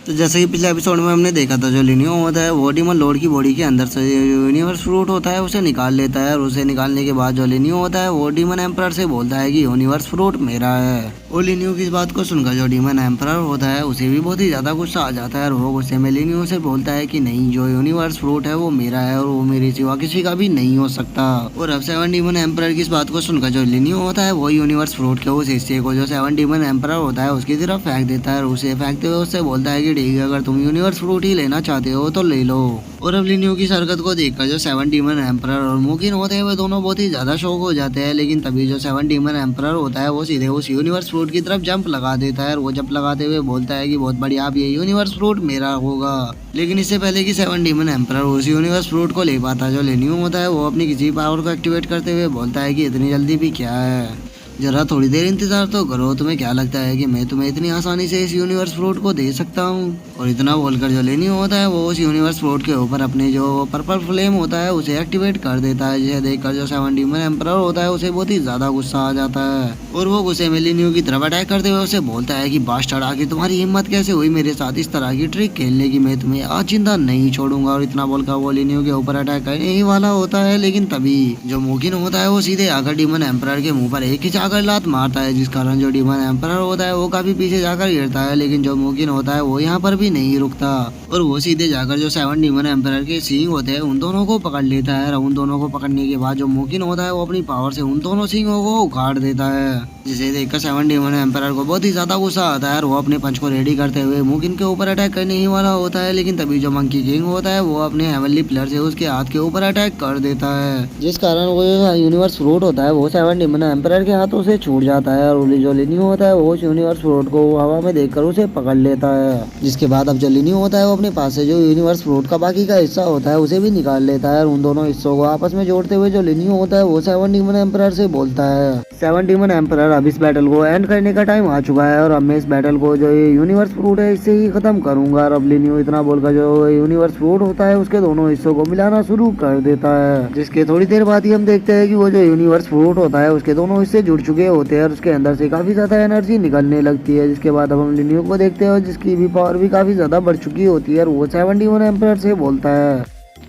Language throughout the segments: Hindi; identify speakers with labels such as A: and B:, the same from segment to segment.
A: तो जैसे कि पिछले एपिसोड में हमने देखा था, जो लिनियो होता है वो डीमन लॉर्ड की बॉडी के अंदर से यूनिवर्स फ्रूट होता है उसे निकाल लेता है, और उसे निकालने के बाद जो लिनियो होता है वो डीमन एम्परर से बोलता है कि यूनिवर्स फ्रूट मेरा है। और लिनियो की इस बात को सुनकर जो डीमन एम्परर होता है उसे भी बहुत ही ज्यादा गुस्सा आ जाता है, और वो गुस्से में लिनियो से बोलता है कि नहीं, जो यूनिवर्स फ्रूट है वो मेरा है और वो मेरे सिवा किसी का भी नहीं हो सकता। और अब 7 डीमन एम्परर की इस बात को सुनकर जो लिनियो होता है वो यूनिवर्स फ्रूट के उस हिस्से को जो 7 डीमन एम्परर होता है उसकी तरफ फेंक देता है, और उसे फेंकते हुए उससे बोलता है कि ठीक है, अगर तुम यूनिवर्स फ्रूट ही लेना चाहते हो तो ले लो। और अब लिनियो की हरकत को देखकर जो 7 डीमन एम्परर और मुकिन होते हैं वो दोनों बहुत ही ज्यादा शौक हो जाते हैं, लेकिन तभी जो 7 डीमन एम्परर होता है वो सीधे उस यूनिवर्स फ्रूट की तरफ जंप लगा देता है, और वो जंप लगाते हुए बोलता है कि बहुत बढ़िया, अब ये यूनिवर्स फ्रूट मेरा होगा। लेकिन इससे पहले कि 7 डीमन एम्परर उस यूनिवर्स फ्रूट को ले पाता, जो लिनियो होता है वो अपनी किसी पावर को एक्टिवेट करते हुए बोलता है कि इतनी जल्दी भी क्या है, जरा थोड़ी देर इंतजार तो करो। तुम्हें क्या लगता है कि मैं तुम्हें इतनी आसानी से इस यूनिवर्स फ्रूट को दे सकता हूँ? और इतना बोलकर जो लिनियो होता है वो उस यूनिवर्स फ्रूट के ऊपर अपने जो पर्पल फ्लेम होता है उसे एक्टिवेट कर देता है, जिसे देखकर जो 7 डीमन एम्परर होता है उसे बहुत ही ज्यादा गुस्सा आ जाता है, और वो गुस्से में लिनियो की तरफ अटैक करते हुए उसे बोलता है कि बास्टर्ड, आखिर तुम्हारी हिम्मत कैसे हुई मेरे साथ इस तरह की ट्रिक खेलने की, मैं तुम्हें आज जिंदा नहीं छोड़ूंगा। और इतना बोलकर वो लिनियो के ऊपर अटैक करने ही वाला होता है, लेकिन तभी जो मुकिन होता है वो सीधे आकर डीमन एम्परर के मुंह पर एक ही जाकर लात मारता है, जिस कारण जो डीमन एम्परर होता है वो काफी पीछे जाकर गिरता है। लेकिन जो मुकिन होता है वो यहाँ पर भी नहीं रुकता, और वो सीधे जाकर जो 7 डीमन एम्परर के सींग होते हैं उन दोनों को पकड़ लेता है, और उन दोनों को पकड़ने के बाद जो मुकिन होता है वो अपनी पावर से उन दोनों सींगों को उखाड़ देता है, जिसे देखकर 7 डीमन एम्परर को बहुत ही ज्यादा गुस्सा आता है, और वो अपने पंच को रेडी करते हुए मुकिन के ऊपर अटैक करने ही वाला होता है। लेकिन तभी जो मंकी किंग होता है वो अपने हेवनली प्लेयर से उसके हाथ के ऊपर अटैक कर देता है, जिस कारण वो यूनिवर्स फ्रूट होता है वो 7 डीमन एम्परर के हाथों से छूट जाता है, और जो लिनियो होता है वो यूनिवर्स फ्रूट को हवा में देखकर उसे पकड़ लेता है, जिसके बाद अब जो लिनियो होता है वो अपने पास से जो यूनिवर्स फ्रूट का बाकी का हिस्सा होता है उसे भी निकाल लेता है, और उन दोनों हिस्सों को आपस में जोड़ते हुए जो लिनियो होता है वो 7 डीमन एम्परर से बोलता है, 7 डीमन एम्परर, अब इस बैटल को एंड करने का टाइम आ चुका है, और अब मैं इस बैटल को जो ये यूनिवर्स फ्रूट है इससे ही खत्म करूंगा। और अब लिनियो इतना बोलकर जो यूनिवर्स फ्रूट होता है उसके दोनों हिस्सों को मिलाना शुरू कर देता है, जिसके थोड़ी देर बाद ही हम देखते हैं कि वो जो यूनिवर्स फ्रूट होता है उसके दोनों हिस्से जुड़ चुके होते हैं, और उसके अंदर से काफी ज्यादा एनर्जी निकलने लगती है, जिसके बाद अब हम लिनियो को देखते हैं जिसकी भी पावर भी काफी ज्यादा बढ़ चुकी होती है, और वो 7 डीमन एम्परर से बोलता है,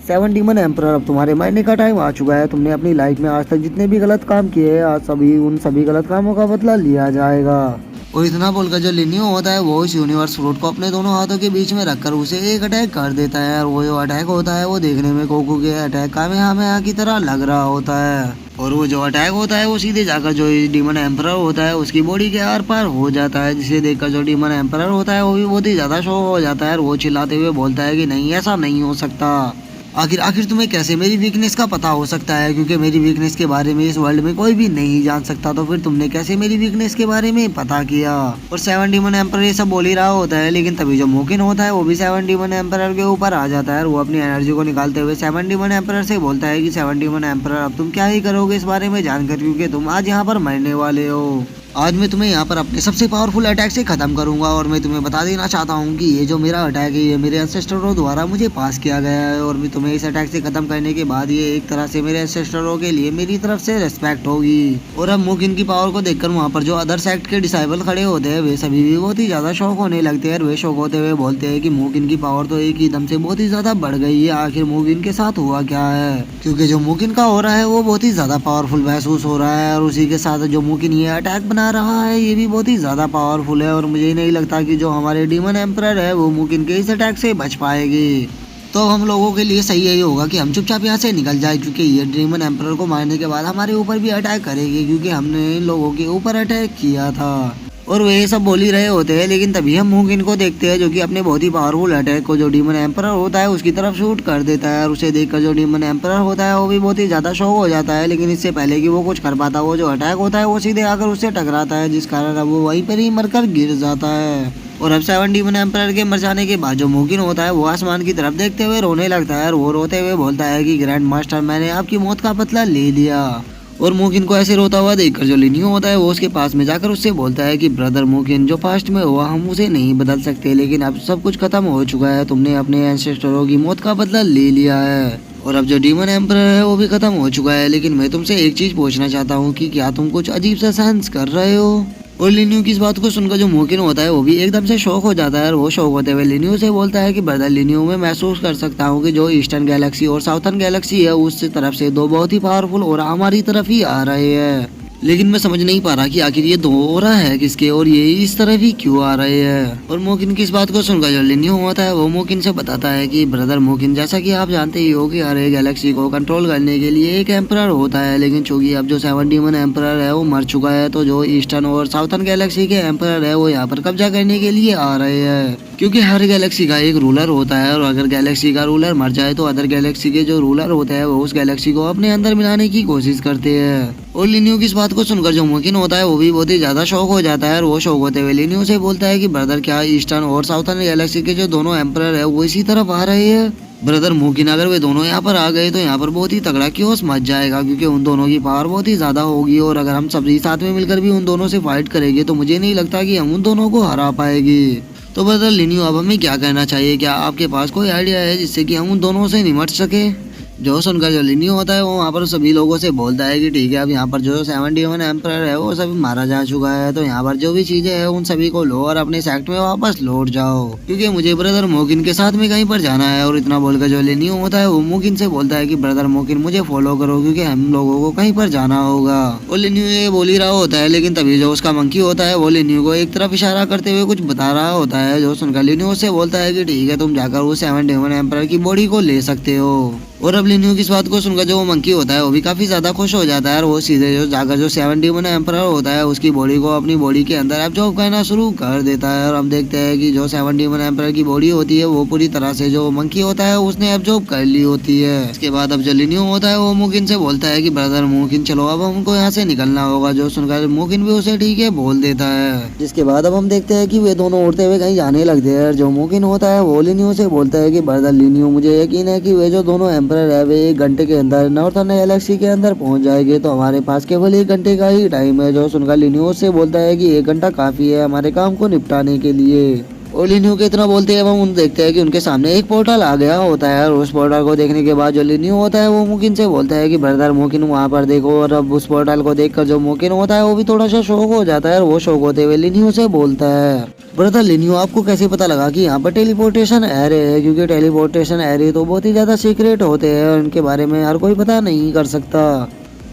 A: 7 डीमन एम्परर, अब तुम्हारे मरने का टाइम आ चुका है। तुमने अपनी लाइफ में आज तक जितने भी गलत काम किए हैं, आज उन सभी गलत कामों का बदला लिया जाएगा। और इतना बोलकर जो लिनियो होता है वो इस यूनिवर्स फ्रूट को अपने दोनों हाथों के बीच में रखकर उसे एक अटैक कर देता है, और वो जो अटैक होता है वो देखने में गोकू के अटैक कामेहामेहा की तरह लग रहा होता है, और वो जो अटैक होता है वो सीधे जाकर जो डीमन एम्परर होता है उसकी बॉडी के आर पार हो जाता है, जिसे देखकर जो डीमन एम्परर होता है वो भी बहुत ही ज्यादा शॉक हो जाता है, और वो चिल्लाते हुए बोलता है कि नहीं, ऐसा नहीं हो सकता। आखिर तुम्हें कैसे मेरी वीकनेस का पता हो सकता है, क्योंकि मेरी वीकनेस के बारे में इस वर्ल्ड में कोई भी नहीं जान सकता, तो फिर तुमने कैसे मेरी वीकनेस के बारे में पता किया? और 7 डीमन एम्परर ये सब बोल ही रहा होता है, लेकिन तभी जो मुकिन होता है वो भी 7 डीमन एम्परर के ऊपर आ जाता है, और वो अपनी एनर्जी को निकालते हुए 7 डीमन एम्परर से बोलता है कि 7 डीमन एम्परर, अब तुम क्या ही करोगे इस बारे में जानकर, क्योंकि तुम आज यहाँ पर मरने वाले हो। आज मैं तुम्हें यहाँ पर अपने सबसे पावरफुल अटैक से खत्म करूंगा, और मैं तुम्हें बता देना चाहता हूँ कि ये जो मेरा अटैक है ये मेरे एंसेस्टरों द्वारा मुझे पास किया गया है, और मैं तुम्हें इस अटैक से खत्म करने के बाद ये एक तरह से मेरे एंसेस्टरों के लिए मेरी तरफ से रेस्पेक्ट होगी। और अब मुकिन की पावर को देखकर वहाँ पर जो अदर सेक्ट के डिसाइबल खड़े होते हैं वे सभी भी बहुत ही ज्यादा शौक होने लगते हैं, और वे शौक होते हुए बोलते हैं कि मुकिन की पावर तो एक ही दम से बहुत ही ज्यादा बढ़ गई है, आखिर मुकिन के साथ हुआ क्या है? क्योंकि जो मुकिन का हो रहा है वो बहुत ही ज्यादा पावरफुल महसूस हो रहा है, और उसी के साथ जो मुकिन ये अटैक बना रहा है ये भी बहुत ही ज्यादा पावरफुल है, और मुझे नहीं लगता कि जो हमारे डीमन एम्परर है वो मुकिन के इस अटैक से बच पाएगी। तो हम लोगों के लिए सही यही होगा कि हम चुपचाप यहाँ से निकल जाए, क्योंकि ये डीमन एम्परर को मारने के बाद हमारे ऊपर भी अटैक करेगी, क्योंकि हमने इन लोगों के ऊपर अटैक किया था। और वे सब बोल ही रहे होते हैं, लेकिन तभी हम मुकिन को देखते हैं जो कि अपने बहुत ही पावरफुल अटैक को जो डीमन एम्परर होता है उसकी तरफ शूट कर देता है, और उसे देखकर जो डीमन एम्परर होता है वो भी बहुत ही ज्यादा शॉक हो जाता है, लेकिन इससे पहले कि वो कुछ कर पाता वो जो अटैक होता है वो सीधे आकर उससे टकराता है, जिस कारण अब वो वहीं पर ही मरकर गिर जाता है। और अब 7 डीमन एम्परर के मर जाने के बाद जो मुकिन होता है वो आसमान की तरफ देखते हुए रोने लगता है, और वो रोते हुए बोलता है कि ग्रैंड मास्टर, मैंने आपकी मौत का बदला ले लिया। और मुकिन को ऐसे रोता हुआ देखकर जो लिनियो होता है वो उसके पास में जाकर उससे बोलता है कि ब्रदर मुकिन, जो पास्ट में हुआ हम उसे नहीं बदल सकते, लेकिन अब सब कुछ खत्म हो चुका है, तुमने अपने एंसेस्टरों की मौत का बदला ले लिया है, और अब जो डीमन एम्परर है वो भी खत्म हो चुका है। लेकिन मैं तुमसे एक चीज पूछना चाहता हूँ कि क्या तुम कुछ अजीब सा सेंस कर रहे हो? और लिन्यू की इस बात को सुनकर जो मोकिन होता है वो भी एकदम से शौक हो जाता है और वो शौक होते हुए लिन्यू से बोलता है कि ब्रदर लिन्यू, मैं महसूस कर सकता हूँ कि जो ईस्टर्न गैलेक्सी और साउथर्न गैलेक्सी है उस तरफ से दो बहुत ही पावरफुल और हमारी तरफ ही आ रहे हैं, लेकिन मैं समझ नहीं पा रहा कि आखिर ये दो ओरा है किसके और ये इस तरफ ही क्यों आ रहे हैं। और मोकिन की इस बात को सुनकर जो लिन्यू होता है वो मोकिन से बताता है कि ब्रदर मोकिन, जैसा कि आप जानते ही हो कि हर एक गैलेक्सी को कंट्रोल करने के लिए एक एम्परर होता है, लेकिन चूंकि अब जो 7 डीमन एम्परर है वो मर चुका है तो जो ईस्टर्न और साउथर्न गैलेक्सी के एम्परर है वो यहाँ पर कब्जा करने के लिए आ रहे हैं, क्योंकि हर गैलेक्सी का एक रूलर होता है और अगर गैलेक्सी का रूलर मर जाए तो अदर गैलेक्सी के जो रूलर होते हैं वो उस गैलेक्सी को अपने अंदर मिलाने की कोशिश करते हैं। और लिन्यू की इस बात को सुनकर जो मोकिन होता है वो भी बहुत ही ज्यादा शौक हो जाता है और वो शौक होते हुए लिन्यू से बोलता है कि ब्रदर, क्या ईस्टर्न और साउथर्न गैलेक्सी के जो दोनों एम्परर है वो इसी तरफ आ रहे हैं? ब्रदर मोकिन, अगर वे दोनों यहाँ पर आ गए तो यहाँ पर बहुत ही तगड़ा क्योस मच जाएगा, क्योंकि उन दोनों की पावर बहुत ही ज्यादा होगी और अगर हम सभी साथ में मिलकर भी उन दोनों से फाइट करेंगे तो मुझे नहीं लगता कि हम उन दोनों को हरा पाएंगे। तो ब्रदर लिन्यू, अब हमें क्या करना चाहिए? क्या आपके पास कोई आइडिया है जिससे कि हम उन दोनों से निपट सके? जो सुनकर जो लिन्यू होता है वो वहाँ पर सभी लोगों से बोलता है कि ठीक है, अब यहाँ पर जो 71 एम्परर है वो सभी मारा जा चुका है, तो यहाँ पर जो भी चीजें हैं उन सभी को लो और अपने सेक्ट में वापस लौट जाओ, क्योंकि मुझे ब्रदर मोकिन के साथ में कहीं पर जाना है। और इतना बोलकर जो लिन्यू होता है वो मोकिन से बोलता है कि ब्रदर मोकिन, मुझे फॉलो करो क्योंकि हम लोगों को कहीं पर जाना होगा। और लिन्यू ये बोल ही रहा होता है, लेकिन तभी जो उसका मंकी होता है वो लिन्यू को एक तरफ इशारा करते हुए कुछ बता रहा होता है। जो सुनकर लिन्यू उससे बोलता है कि ठीक है, तुम जाकर उस 71 एम्परर की बॉडी को ले सकते हो। और अब लिन्यू की इस बात को सुनकर जो वो मंकी होता है वो भी काफी ज्यादा खुश हो जाता है और वो सीधे जो जाकर जो 71 एम्परर होता है उसकी बॉडी को अपनी बॉडी के अंदर एब्जॉर्ब करना शुरू कर देता है। और हम देखते हैं कि जो 71 एम्परर की बॉडी होती है वो पूरी तरह से जो मंकी होता है उसने एब्जॉर्ब कर ली होती है। इसके बाद अब जो लिन्यू होता है वो मोकिन से बोलता है कि ब्रदर मोकिन, चलो अब हमको यहाँ से निकलना होगा। जो सुनकर मोकिन भी उसे ठीक है बोल देता है। जिसके बाद अब हम देखते हैं कि वे दोनों उड़ते हुए कहीं जाने लगते हैं। जो मोकिन होता है वो लिन्यू से बोलता है कि ब्रदर लिन्यू, मुझे यकीन है कि वे जो दोनों एम्परर है वे 1 घंटे के अंदर नॉर्थर्न गैलेक्सी के अंदर पहुंच जाएंगे, तो हमारे पास केवल 1 घंटे का ही टाइम है। जो सुनकर लिन्यू से बोलता है कि 1 घंटा काफी है हमारे काम को निपटाने के लिए। और लिन्यू के इतना बोलते हैं अब हम देखते हैं कि उनके सामने एक पोर्टल आ गया होता है और उस पोर्टल को देखने के बाद जो लिन्यू होता है वो मोकिन से बोलता है कि ब्रदर मोकिन, वहाँ पर देखो। और अब उस पोर्टल को देखकर जो मोकिन होता है वो भी थोड़ा सा शौक हो जाता है और वो शौक होते हुए लिन्यू से बोलता है, ब्रदर लिन्यू, आपको कैसे पता लगा कि यहाँ पर टेलीपोर्टेशन एरे है? क्योंकि टेलीपोर्टेशन एरे तो बहुत ही ज्यादा सीक्रेट होते हैं और उनके बारे में हर कोई पता नहीं कर सकता।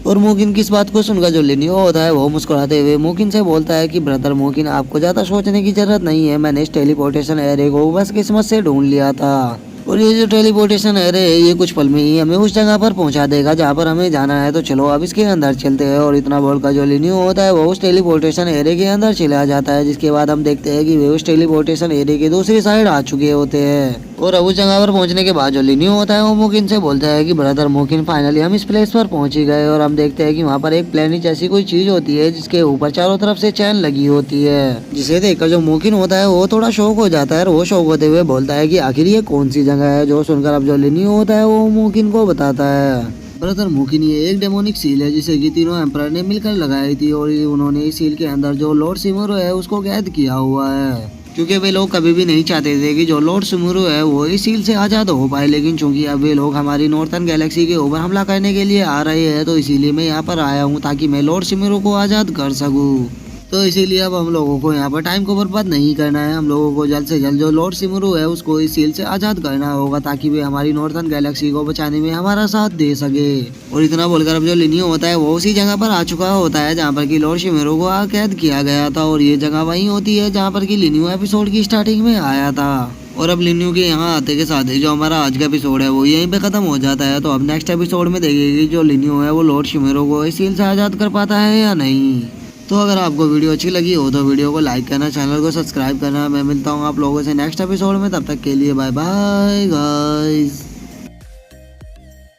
A: और मोकिन की इस बात को सुनकर जो लिन्यू होता है वो मुस्कुराते हुए मोकिन से बोलता है कि ब्रदर मोकिन, आपको ज्यादा सोचने की जरूरत नहीं है, मैंने इस टेलीपोर्टेशन एरे को बस किस्मत से ढूंढ लिया था और ये जो टेलीपोर्टेशन एरे है ये कुछ पल में ही हमें उस जगह पर पहुंचा देगा जहाँ पर हमें जाना है, तो चलो अब इसके अंदर चलते हैं। और इतना बोलकर जो लिन्यू होता है वो उस टेलीपोर्टेशन एरे के अंदर चला जाता है। जिसके बाद हम देखते हैं कि वे उस टेलीपोर्टेशन एरे के दूसरी साइड आ चुके होते हैं। और अब उस जगह पर पहुंचने के बाद जो लिन्यू होता है वो मोकिन से बोलता है कि ब्रदर मोकिन, फाइनली हम इस प्लेस पर पहुंच ही गए। और हम देखते हैं कि वहाँ पर एक प्लेनेट जैसी कोई चीज होती है जिसके ऊपर चारों तरफ से चैन लगी होती है, जिसे देखकर जो मोकिन होता है वो थोड़ा शौक हो जाता है और वो शौक होते हुए बोलता है कि आखिर ये कौन सी जगह है। जो सुनकर अब जो लिन्यू होता है वो मोकिन को बताता है, ब्रदर मोकिन, ये एक डेमोनिक सील है जिसे कि तीनों एम्परर ने मिलकर लगाई थी और उन्होंने इस सील के अंदर जो लॉर्ड सिमुरो है उसको कैद किया हुआ है, क्योंकि वे लोग कभी भी नहीं चाहते थे कि जो लॉर्ड सिमुरो है वो इस सील से आजाद हो पाए। लेकिन चूंकि अब वे लोग हमारी नॉर्थर्न गैलेक्सी के ऊपर हमला करने के लिए आ रहे हैं तो इसीलिए मैं यहाँ पर आया हूँ ताकि मैं लॉर्ड सिमुरो को आजाद कर सकूँ। तो इसीलिए अब हम लोगों को यहाँ पर टाइम को बर्बाद नहीं करना है, हम लोगों को जल्द से जल्द जो लॉर्ड सिमुरो है उसको इस सील से आजाद करना होगा ताकि वे हमारी नॉर्थर्न गैलेक्सी को बचाने में हमारा साथ दे सके। और इतना बोलकर अब जो लिन्यू होता है वो उसी जगह पर आ चुका होता है जहाँ पर की लॉर्ड सिमुरो को कैद किया गया था और ये जगह वही होती है जहाँ पर की लिन्यू एपिसोड की स्टार्टिंग में आया था। और अब लिन्यू के यहाँ आते के साथ ही जो हमारा आज का एपिसोड है वो यहीं पे खत्म हो जाता है। तो अब नेक्स्ट एपिसोड में देखेगी जो लिन्यू है वो लॉर्ड सिमुरो को इस सील से आजाद कर पाता है या नहीं। तो अगर आपको वीडियो अच्छी लगी हो तो वीडियो को लाइक करना, चैनल को सब्सक्राइब करना। मैं मिलता हूँ आप लोगों से नेक्स्ट एपिसोड में, तब तक के लिए बाय बाय गाइस।